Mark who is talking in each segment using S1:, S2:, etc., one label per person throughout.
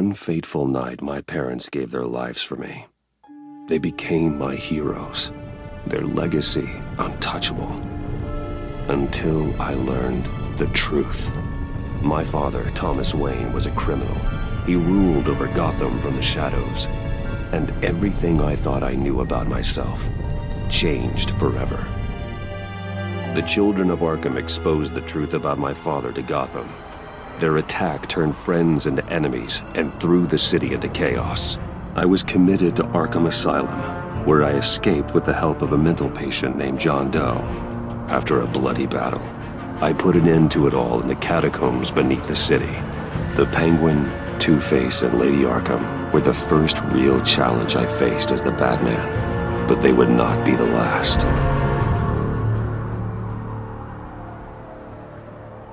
S1: one fateful night, my parents gave their lives for me. They became my heroes, their legacy untouchable. Until I learned the truth. My father, Thomas Wayne, was a criminal. He ruled over Gotham from the shadows. And everything I thought I knew about myself changed forever. The children of Arkham exposed the truth about my father to Gotham. Their attack turned friends into enemies and threw the city into chaos. I was committed to Arkham Asylum, where I escaped with the help of a mental patient named John Doe. After a bloody battle, I put an end to it all in the catacombs beneath the city. The Penguin, Two-Face, and Lady Arkham were the first real challenge I faced as the Batman, but they would not be the last.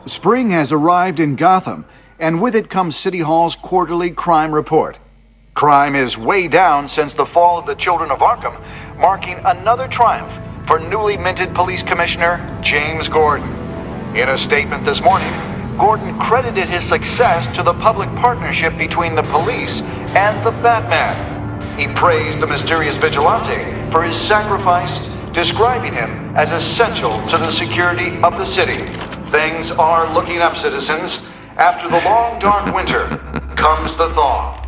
S2: Spring has arrived in Gotham, and with it comes City Hall's quarterly crime report. Crime is way down since the fall of the Children of Arkham, marking another triumph for newly minted Police Commissioner James Gordon. In a statement this morning, Gordon credited his success to the public partnership between the police and the Batman. He praised the mysterious vigilante for his sacrifice, describing him as essential to the security of the city. Things are looking up, citizens. After the long, dark winter comes the thaw.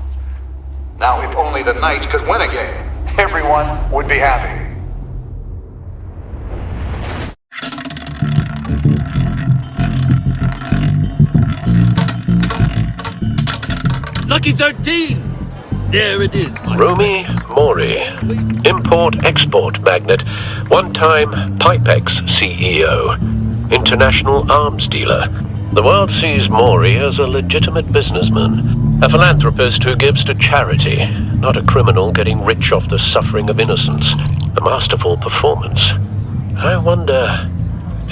S2: Now, if only the Knights could win again, everyone would be happy.
S3: Lucky 13! There it is, my
S4: Rumi Mori, import-export magnate, one-time Pipex CEO, international arms dealer. The world sees Mori as a legitimate businessman, a philanthropist who gives to charity, not a criminal getting rich off the suffering of innocence. A masterful performance. I wonder,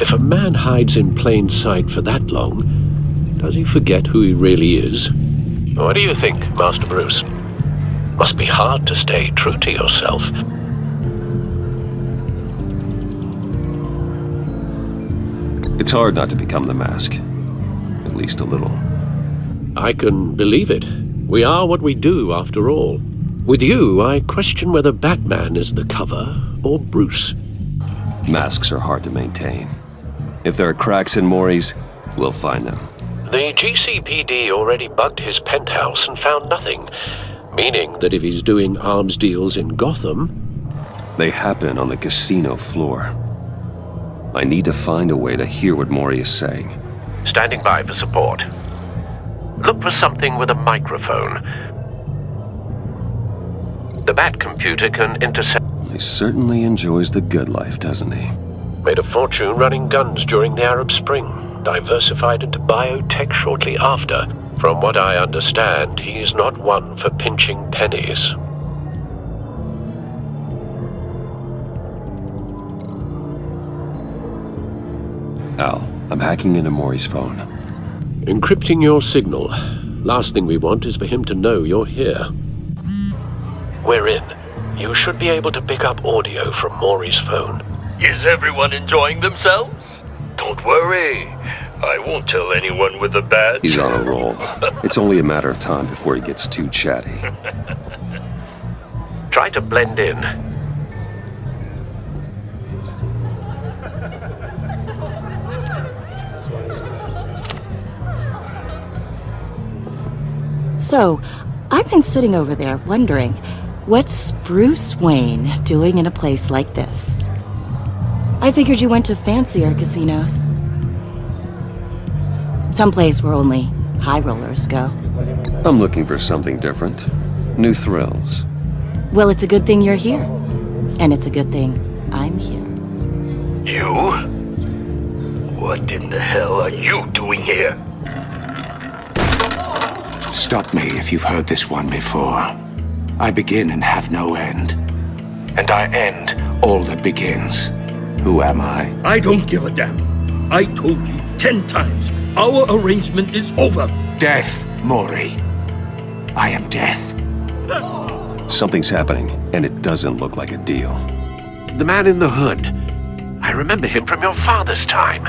S4: if a man hides in plain sight for that long, does he forget who he really is? What do you think, Master Bruce? Must be hard to stay true to yourself.
S1: It's hard not to become the Mask. At least a little.
S4: I can believe it. We are what we do, after all. With you, I question whether Batman is the cover or Bruce.
S1: Masks are hard to maintain. If there are cracks in Mori's, we'll find them.
S4: The GCPD already bugged his penthouse and found nothing, meaning that if he's doing arms deals in Gotham...
S1: They happen on the casino floor. I need to find a way to hear what Mori is saying.
S4: Standing by for support. Look for something with a microphone. The Bat computer can intercept...
S1: He certainly enjoys the good life, doesn't he?
S4: Made a fortune running guns during the Arab Spring. Diversified into biotech shortly after. From what I understand, he's not one for pinching pennies.
S1: Al, I'm hacking into Mori's phone.
S4: Encrypting your signal. Last thing we want is for him to know you're here. We're in. You should be able to pick up audio from Mori's phone.
S3: Is everyone enjoying themselves? Don't worry. I won't tell anyone with a badge.
S1: He's on a roll. It's only a matter of time before he gets too chatty.
S4: Try to blend in.
S5: So, I've been sitting over there wondering, what's Bruce Wayne doing in a place like this? I figured you went to fancier casinos. Someplace where only high rollers go.
S1: I'm looking for something different. New thrills.
S5: Well, it's a good thing you're here. And it's a good thing I'm here.
S3: You? What in the hell are you doing here?
S6: Stop me if you've heard this one before. I begin and have no end. And I end all that begins. Who am I?
S3: I don't give a damn. I told you 10 times. Our arrangement is over.
S6: Death, Mori. I am death.
S1: Something's happening, and it doesn't look like a deal.
S4: The man in the hood. I remember him from your father's time.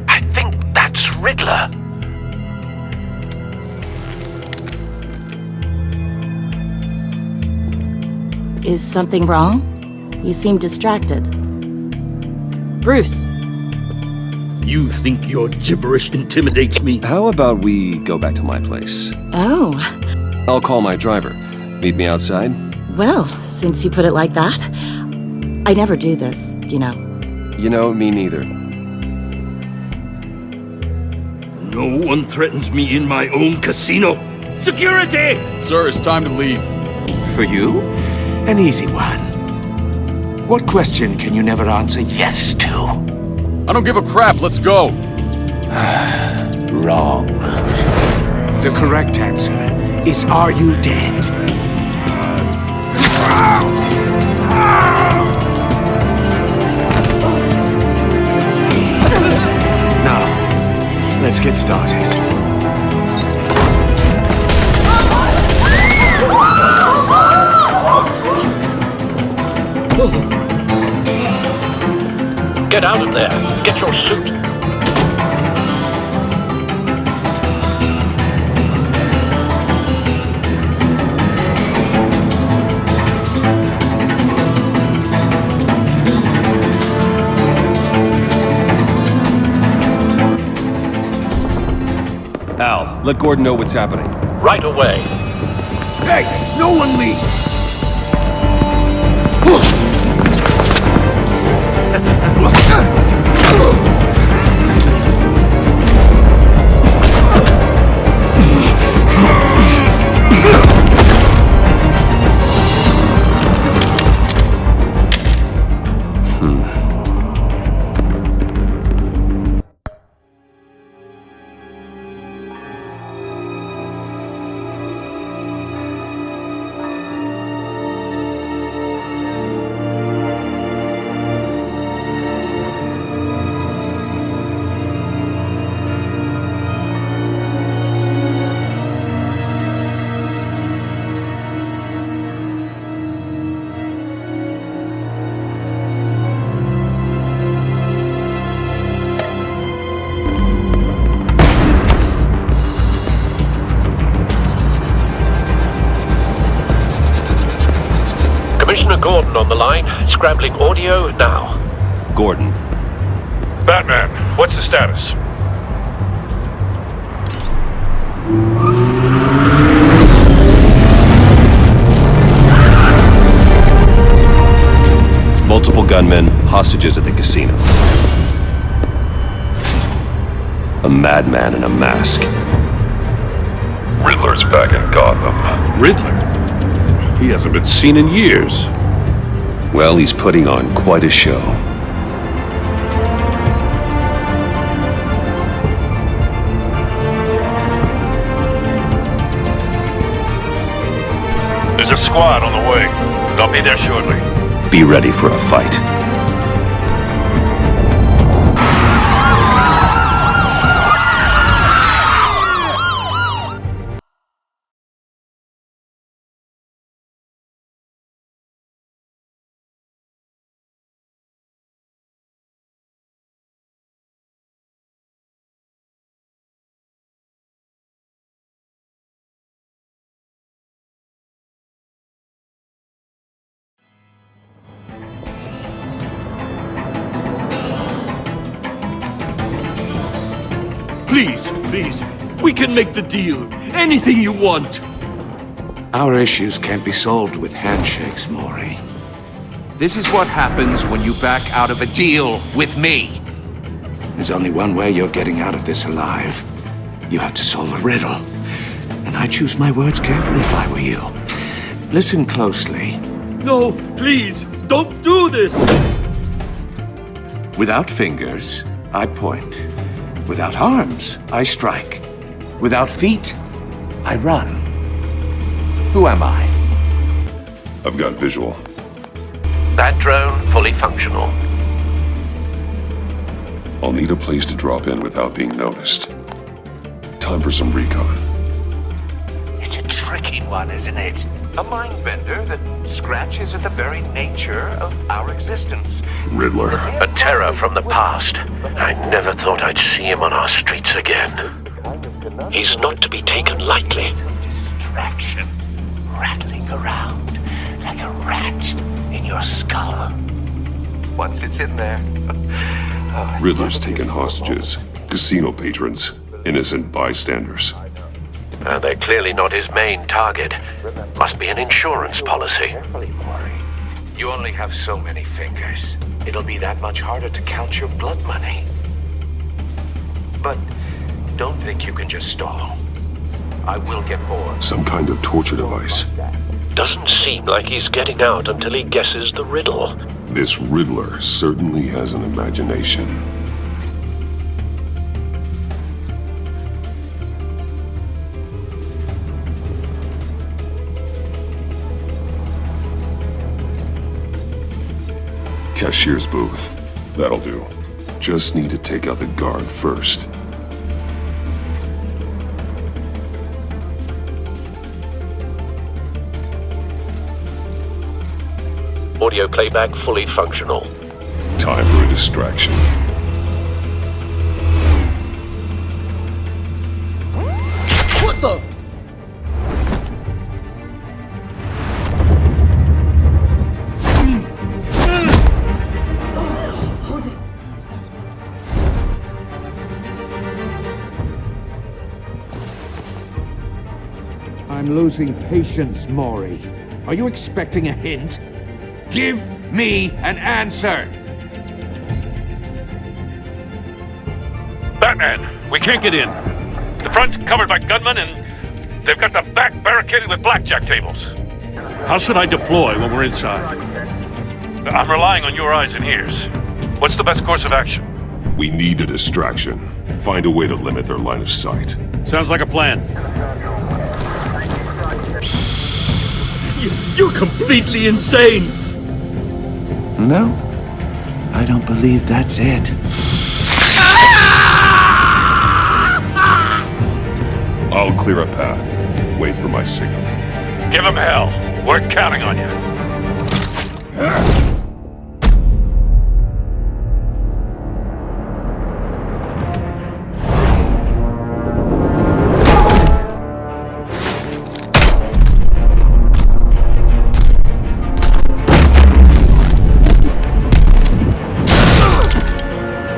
S4: I think that's Riddler.
S5: Is something wrong? You seem distracted. Bruce!
S3: You think your gibberish intimidates me?
S1: How about we go back to my place?
S5: Oh,
S1: I'll call my driver. Meet me outside?
S5: well, since you put it like that. I never do this, you know.
S1: You know, me neither.
S3: No one threatens me in my own casino. Security!
S7: Sir, it's time to leave.
S6: For you? An easy one. What question can you never answer yes to?
S7: I don't give a crap, let's go!
S6: Wrong. The correct answer is, are you dead? Now, let's get started.
S4: Get out of there. Get your suit.
S1: Al, let Gordon know what's happening.
S4: Right away.
S6: Hey, no one leave!
S4: Commissioner Gordon on the line. Scrambling audio now.
S1: Gordon.
S8: Batman, what's the status?
S1: Multiple gunmen, hostages at the casino. A madman in a mask.
S8: Riddler's back in Gotham.
S7: Riddler? He hasn't been seen in years.
S1: Well, he's putting on quite a show.
S8: There's a squad on the way. They'll be there shortly.
S1: Be ready for a fight.
S3: Please, we can make the deal. Anything you want.
S6: Our issues can't be solved with handshakes, Maury.
S9: This is what happens when you back out of a deal with me.
S6: There's only one way you're getting out of this alive. You have to solve a riddle. And I choose my words carefully if I were you. Listen closely.
S3: No, please, don't do this.
S6: Without fingers, I point. Without arms, I strike. Without feet, I run. Who am I?
S8: I've got visual.
S4: That drone fully functional.
S8: I'll need a place to drop in without being noticed. Time for some recon.
S9: It's a tricky one, isn't it? A mind bender that scratches at the very nature of our existence.
S8: Riddler.
S4: A terror from the past. I never thought I'd see him on our streets again. He's not to be taken lightly.
S9: Distraction, rattling around like a rat that in your skull. Once it's in there...
S8: Riddler's taken hostages, casino patrons, innocent bystanders.
S4: They're clearly not his main target. Must be an insurance policy.
S9: You only have so many fingers. It'll be that much harder to count your blood money. But don't think you can just stall. I will get more.
S8: Some kind of torture device.
S4: Doesn't seem like he's getting out until he guesses the riddle.
S8: This Riddler certainly has an imagination. Cashier's booth. That'll do. Just need to take out the guard first.
S4: Audio playback fully functional.
S8: Time for a distraction.
S10: What the?
S6: I'm losing patience, Maury. Are you expecting a hint? Give me an answer!
S11: Batman, we can't get in. The front's covered by gunmen, and they've got the back barricaded with blackjack tables. How should I deploy when we're inside? I'm relying on your eyes and ears. What's the best course of action?
S8: We need a distraction. Find a way to limit their line of sight.
S11: Sounds like a plan.
S10: You're completely insane!
S6: No, I don't believe that's it.
S8: I'll clear a path. Wait for my signal.
S11: Give him hell. We're counting on you.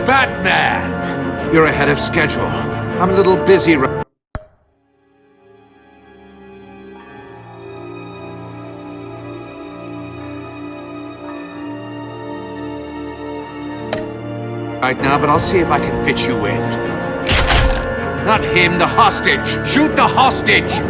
S6: Batman! You're ahead of schedule. I'm a little busy right now, but I'll see if I can fit you in. Not him, the hostage! Shoot the hostage!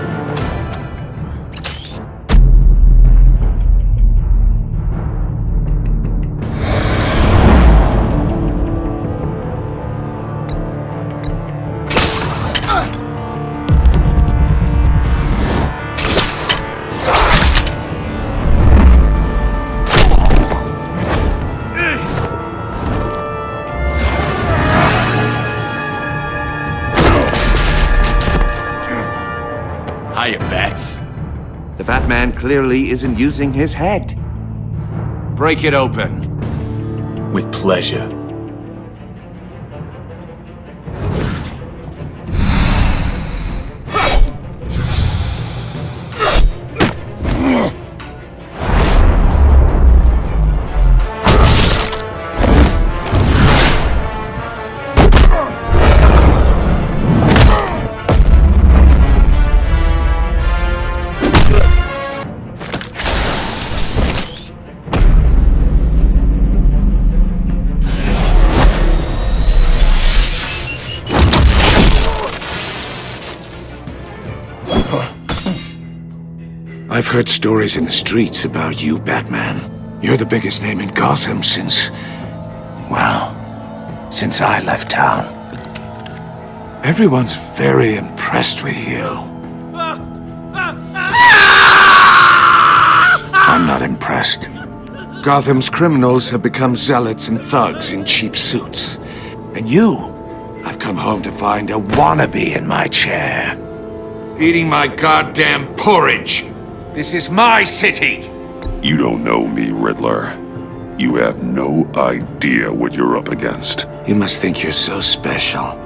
S10: Hiya, Bats.
S6: The Batman clearly isn't using his head. Break it open.
S10: With pleasure.
S6: I've heard stories in the streets about you, Batman. You're the biggest name in Gotham since I left town. Everyone's very impressed with you. I'm not impressed. Gotham's criminals have become zealots and thugs in cheap suits. And you, I've come home to find a wannabe in my chair. Eating my goddamn porridge. This is my city!
S8: You don't know me, Riddler. You have no idea what you're up against.
S6: You must think you're so special.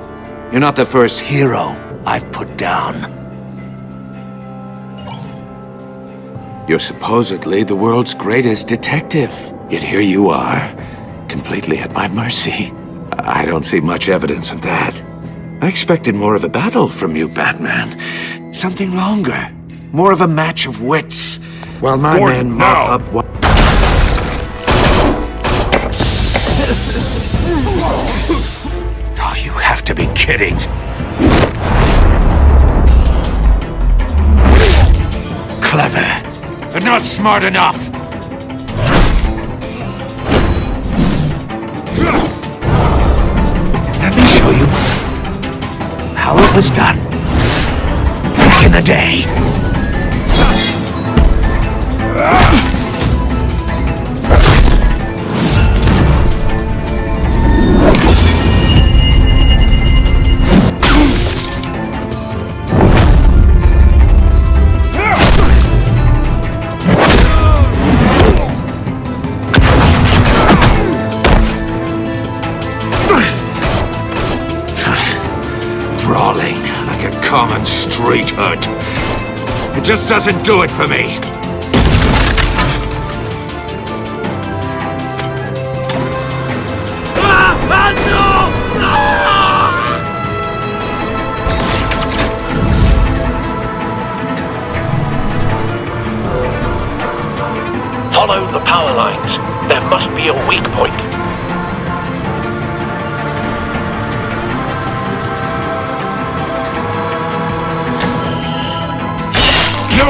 S6: You're not the first hero I've put down. You're supposedly the world's greatest detective. Yet here you are, completely at my mercy. I don't see much evidence of that. I expected more of a battle from you, Batman. Something longer. More of a match of wits. While my men mop up what... Oh, you have to be kidding. Clever, but not smart enough. Let me show you how it was done back in the day. Brawling like a common street hood. It just doesn't do it for me.
S4: Follow the power lines. There must be a weak point.
S8: No!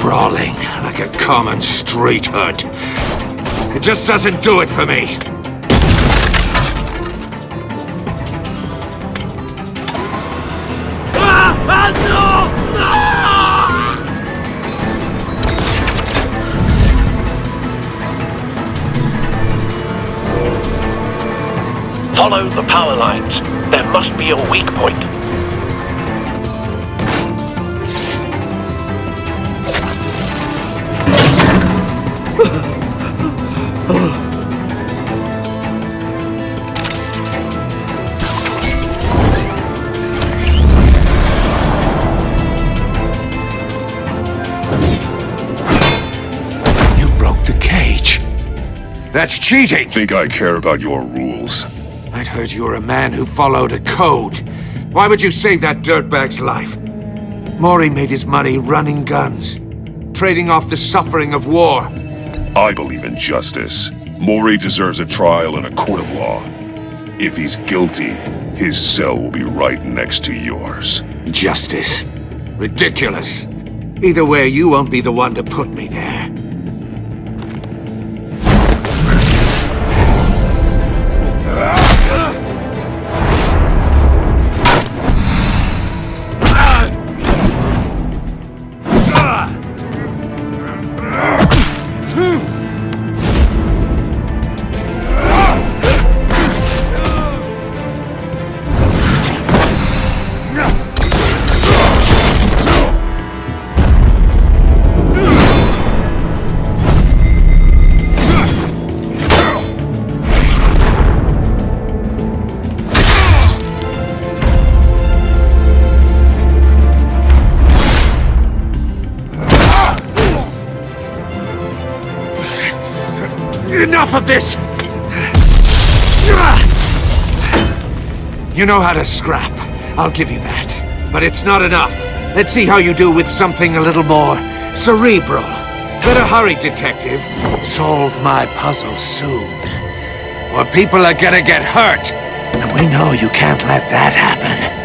S6: Brawling like a common street hood. It just doesn't do it for me.
S4: Follow the power lines. There must be a weak point.
S6: You broke the cage. That's cheating!
S8: Think I care about your rules?
S6: I'd heard you were a man who followed a code. Why would you save that dirtbag's life? Maury made his money running guns, trading off the suffering of war.
S8: I believe in justice. Maury deserves a trial in a court of law. If he's guilty, his cell will be right next to yours.
S6: Justice. Ridiculous. Either way, you won't be the one to put me there. Enough of this! You know how to scrap. I'll give you that. But it's not enough. Let's see how you do with something a little more cerebral. Better hurry, detective. Solve my puzzle soon. Or people are gonna get hurt. And we know you can't let that happen.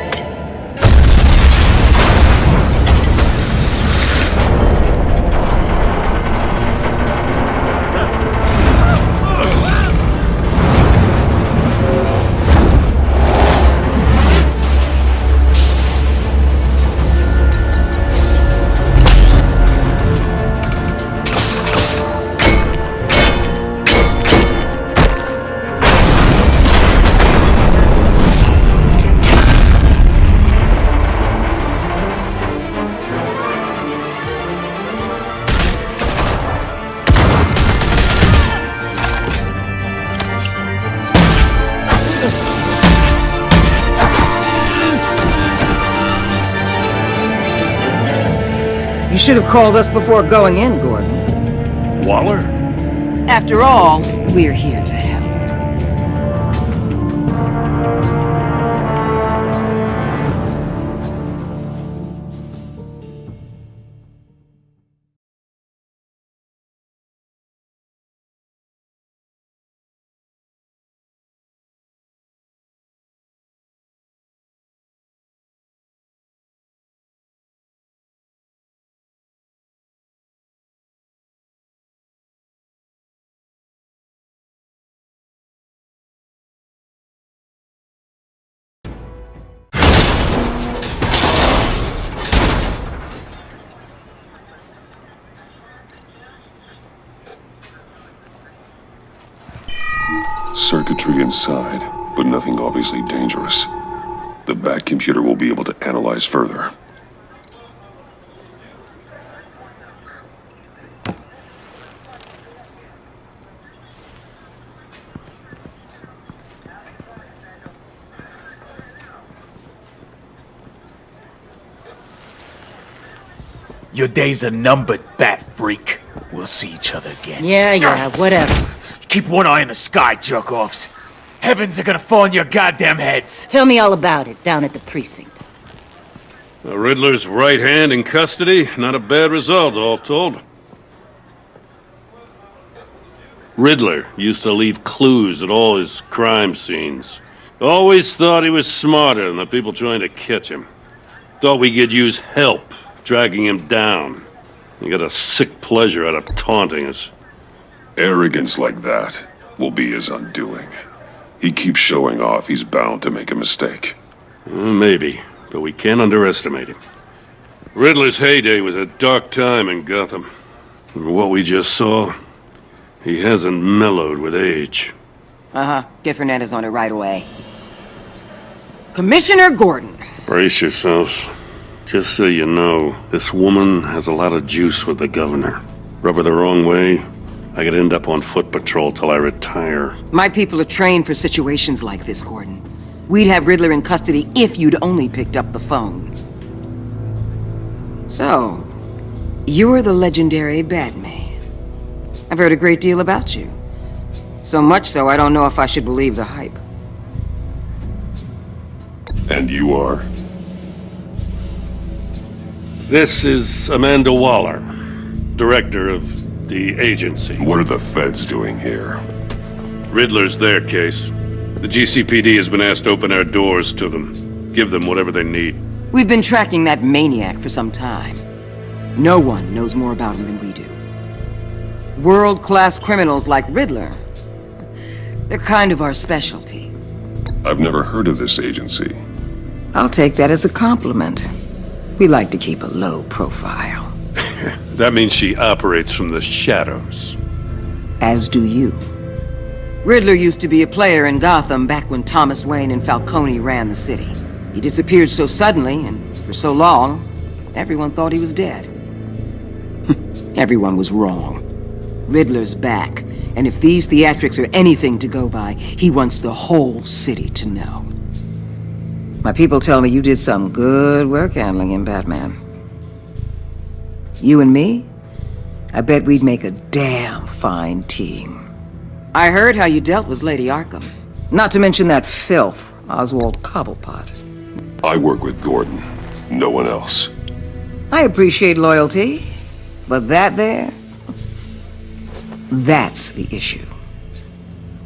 S12: should have called us before going in, Gordon.
S11: Waller?
S12: After all, we're here to help.
S8: Circuitry inside, but nothing obviously dangerous. The back computer will be able to analyze further.
S10: Your days are numbered, bat freak. We'll see each other again.
S5: Yeah, whatever.
S10: Keep one eye in the sky, jerk-offs. Heavens are gonna fall on your goddamn heads.
S5: Tell me all about it down at the precinct.
S11: The Riddler's right hand in custody. Not a bad result, all told. Riddler used to leave clues at all his crime scenes. Always thought he was smarter than the people trying to catch him. Thought we could use help dragging him down. He got a sick pleasure out of taunting us.
S8: Arrogance like that will be his undoing. He keeps showing off, he's bound to make a mistake.
S11: Maybe, but we can't underestimate him. Riddler's heyday was a dark time in Gotham. And what we just saw, he hasn't mellowed with age.
S12: Get Fernandez on it right away. Commissioner Gordon.
S11: Brace yourselves. Just so you know, this woman has a lot of juice with the governor. Rub her the wrong way, I could end up on foot patrol till I retire.
S12: My people are trained for situations like this, Gordon. We'd have Riddler in custody if you'd only picked up the phone. So, you're the legendary Batman. I've heard a great deal about you. So much so, I don't know if I should believe the hype.
S8: And you are?
S11: This is Amanda Waller, director of the agency.
S8: What are the feds doing here?
S11: Riddler's their case. The GCPD has been asked to open our doors to them. Give them whatever they need.
S12: We've been tracking that maniac for some time. No one knows more about him than we do. World-class criminals like Riddler. They're kind of our specialty.
S8: I've never heard of this agency.
S12: I'll take that as a compliment. We like to keep a low profile.
S11: That means she operates from the shadows.
S12: As do you. Riddler used to be a player in Gotham back when Thomas Wayne and Falcone ran the city. He disappeared so suddenly and for so long, everyone thought he was dead. Everyone was wrong. Riddler's back, and if these theatrics are anything to go by, he wants the whole city to know. My people tell me you did some good work handling him, Batman. You and me? I bet we'd make a damn fine team. I heard how you dealt with Lady Arkham. Not to mention that filth, Oswald Cobblepot.
S8: I work with Gordon. No one else.
S12: I appreciate loyalty, but that there... that's the issue.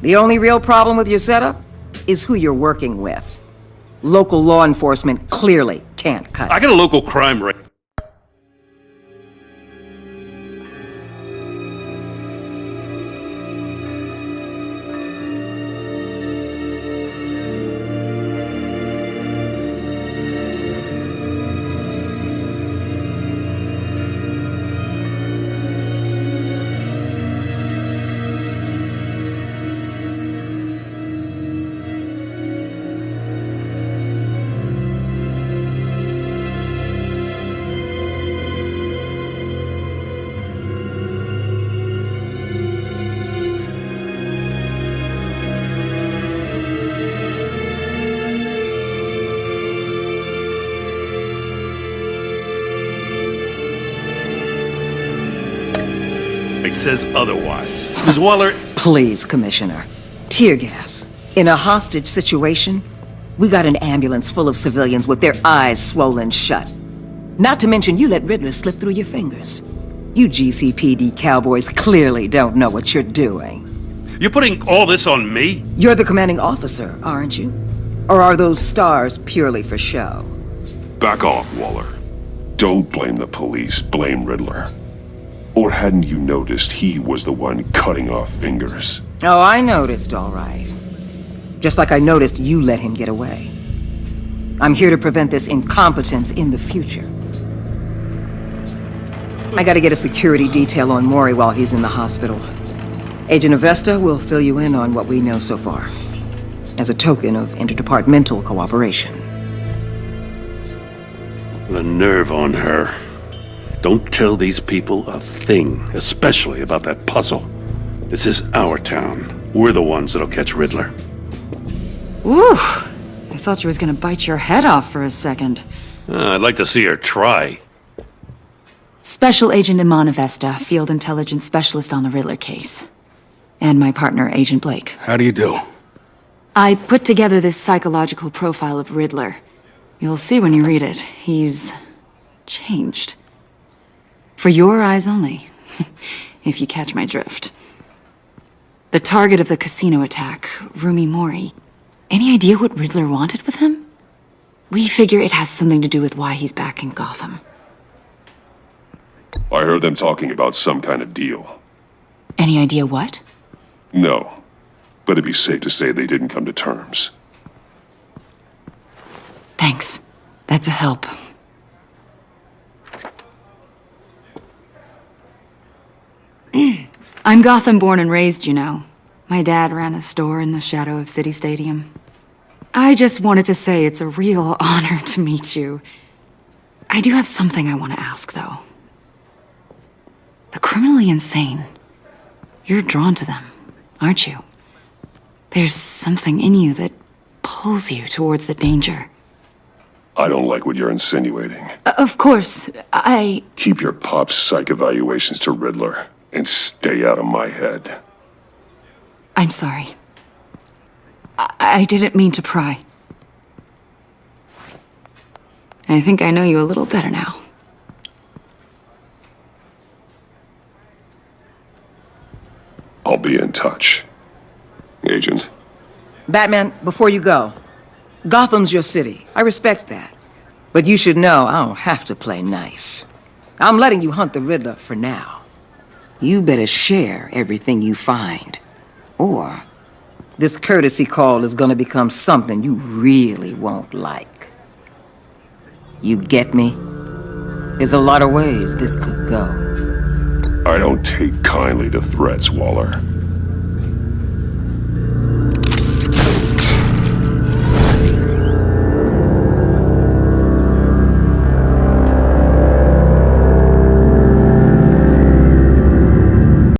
S12: The only real problem with your setup is who you're working with. Local law enforcement clearly can't cut it.
S11: I got a local crime rate. says otherwise. Ms. Waller...
S12: Please, Commissioner. Tear gas. In a hostage situation, we got an ambulance full of civilians with their eyes swollen shut. Not to mention you let Riddler slip through your fingers. You GCPD cowboys clearly don't know what you're doing.
S11: You're putting all this on me?
S12: You're the commanding officer, aren't you? Or are those stars purely for show?
S8: Back off, Waller. Don't blame the police, blame Riddler. Or hadn't you noticed he was the one cutting off fingers?
S12: Oh, I noticed, all right. Just like I noticed you let him get away. I'm here to prevent this incompetence in the future. I gotta get a security detail on Maury while he's in the hospital. Agent Avesta will fill you in on what we know so far, as a token of interdepartmental cooperation.
S11: The nerve on her. Don't tell these people a thing, especially about that puzzle. This is our town. We're the ones that'll catch Riddler.
S13: Ooh, I thought you was gonna bite your head off for a second.
S11: I'd like to see her try.
S13: Special Agent Iman Avesta, Field Intelligence Specialist on the Riddler case. And my partner, Agent Blake.
S7: How do you do?
S13: I put together this psychological profile of Riddler. You'll see when you read it. He's changed. For your eyes only, if you catch my drift. The target of the casino attack, Rumi Mori. Any idea what Riddler wanted with him? We figure it has something to do with why he's back in Gotham.
S8: I heard them talking about some kind of deal.
S13: Any idea what?
S8: No, but it'd be safe to say they didn't come to terms.
S13: Thanks. That's a help. I'm Gotham born and raised, you know. My dad ran a store in the shadow of City Stadium. I just wanted to say it's a real honor to meet you. I do have something I want to ask, though. The criminally insane. You're drawn to them, aren't you? There's something in you that pulls you towards the danger.
S8: I don't like what you're insinuating.
S13: Of course, I...
S8: Keep your pop psych evaluations to Riddler, and stay out of my head.
S13: I'm sorry. I didn't mean to pry. I think I know you a little better now.
S8: I'll be in touch. Agent.
S12: Batman, before you go, Gotham's your city. I respect that. But you should know I don't have to play nice. I'm letting you hunt the Riddler for now. You better share everything you find. Or this courtesy call is gonna become something you really won't like. You get me? There's a lot of ways this could go.
S8: I don't take kindly to threats, Waller.